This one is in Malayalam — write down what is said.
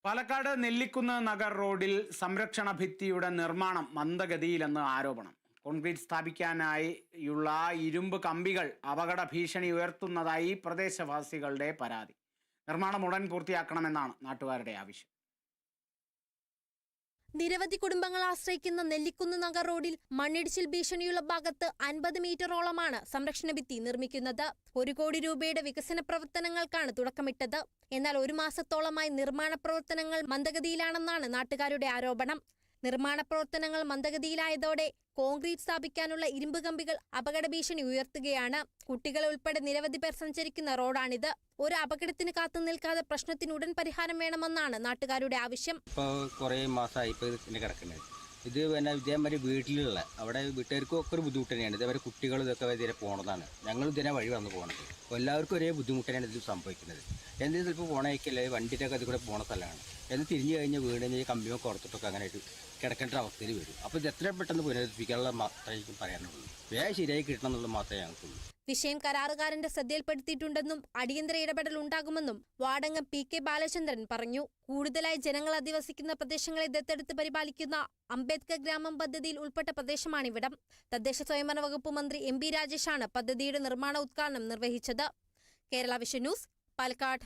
പാലക്കാട് നെല്ലിക്കുന്ന് നഗർ റോഡിൽ സംരക്ഷണ ഭിത്തിയുടെ നിർമ്മാണം മന്ദഗതിയിലെന്ന് ആരോപണം. കോൺക്രീറ്റ് സ്ഥാപിക്കാനായുള്ള ഇരുമ്പ് കമ്പികൾ അപകട ഭീഷണി ഉയർത്തുന്നതായി പ്രദേശവാസികളുടെ പരാതി. നിർമ്മാണം ഉടൻ പൂർത്തിയാക്കണമെന്നാണ് നാട്ടുകാരുടെ ആവശ്യം. നിരവധി കുടുംബങ്ങൾ ആശ്രയിക്കുന്ന നെല്ലിക്കുന്ന് നഗർ റോഡിൽ മണ്ണിടിച്ചിൽ ഭീഷണിയുള്ള ഭാഗത്ത് 50 മീറ്ററോളമാണ് സംരക്ഷണ ഭിത്തി നിർമ്മിക്കുന്നത്. 1 കോടി രൂപയുടെ വികസന പ്രവർത്തനങ്ങൾക്കാണ് തുടക്കമിട്ടത്. എന്നാൽ 1 മാസത്തോളമായി നിർമ്മാണ പ്രവർത്തനങ്ങൾ മന്ദഗതിയിലാണെന്നാണ് നാട്ടുകാരുടെ ആരോപണം. നിർമ്മാണ പ്രവർത്തനങ്ങൾ മന്ദഗതിയിലായതോടെ കോൺക്രീറ്റ് സ്ഥാപിക്കാനുള്ള ഇരുമ്പ് കമ്പികൾ അപകട ഭീഷണി ഉയർത്തുകയാണ്. കുട്ടികൾ ഉൾപ്പെടെ നിരവധി പേർ സഞ്ചരിക്കുന്ന റോഡാണിത്. ഒരു അപകടത്തിന് കാത്തു നിൽക്കാതെ പ്രശ്നത്തിന് ഉടൻ പരിഹാരം വേണമെന്നാണ് നാട്ടുകാരുടെ ആവശ്യം. ഇപ്പോൾ കുറേ മാസമായി കിടക്കുന്നത് ഇത് പിന്നെ ഇതേമാതിരി വീട്ടിലുള്ള അവിടെ വീട്ടുകാർക്കും ഒക്കെ ഒരു ബുദ്ധിമുട്ട് തന്നെയാണ്. ഇതേമാതിരി കുട്ടികൾ ഇതൊക്കെ ഇതിനെ പോണതാണ്. ഞങ്ങൾ ഇതിനെ വഴി വന്ന് പോകണത്. എല്ലാവർക്കും ഒരേ ബുദ്ധിമുട്ട് തന്നെയാണ് ഇതിൽ സംഭവിക്കുന്നത്. എന്തെങ്കിലും ചിലപ്പോൾ പോണേക്കല്ലേ വണ്ടിയിലൊക്കെ അത് കൂടെ പോണ സ്ഥലമാണ്. എന്ന് തിരിഞ്ഞു കഴിഞ്ഞാൽ വീടിന് കമ്പിയൊക്കെ ഓർത്തിട്ടൊക്കെ അങ്ങനെ ആയിട്ട് കിടക്കേണ്ട അവസ്ഥയിൽ വരും. അപ്പോൾ ഇത് എത്ര പെട്ടെന്ന് പുനരുദ്ധരിക്കാനുള്ള മാത്രമേ പറയാനുള്ളൂ. വേഗം ശരിയായി കിട്ടണം എന്നുള്ളത് മാത്രമേ ഞങ്ങൾക്കുള്ളൂ. വിഷയം കരാറുകാരന്റെ ശ്രദ്ധയിൽപ്പെടുത്തിയിട്ടുണ്ടെന്നും അടിയന്തര ഇടപെടൽ ഉണ്ടാകുമെന്നും വാർഡംഗം PK ബാലചന്ദ്രൻ പറഞ്ഞു. കൂടുതലായി ജനങ്ങൾ അധിവസിക്കുന്ന പ്രദേശങ്ങളെ ദത്തെടുത്ത് പരിപാലിക്കുന്ന അംബേദ്കർ ഗ്രാമം പദ്ധതിയിൽ ഉൾപ്പെട്ട പ്രദേശമാണിവിടം. തദ്ദേശ സ്വയംഭരണ വകുപ്പ് മന്ത്രി MP രാജേഷാണ് പദ്ധതിയുടെ നിർമ്മാണ ഉദ്ഘാടനം നിർവഹിച്ചത്. Kerala vision news, Palakkad.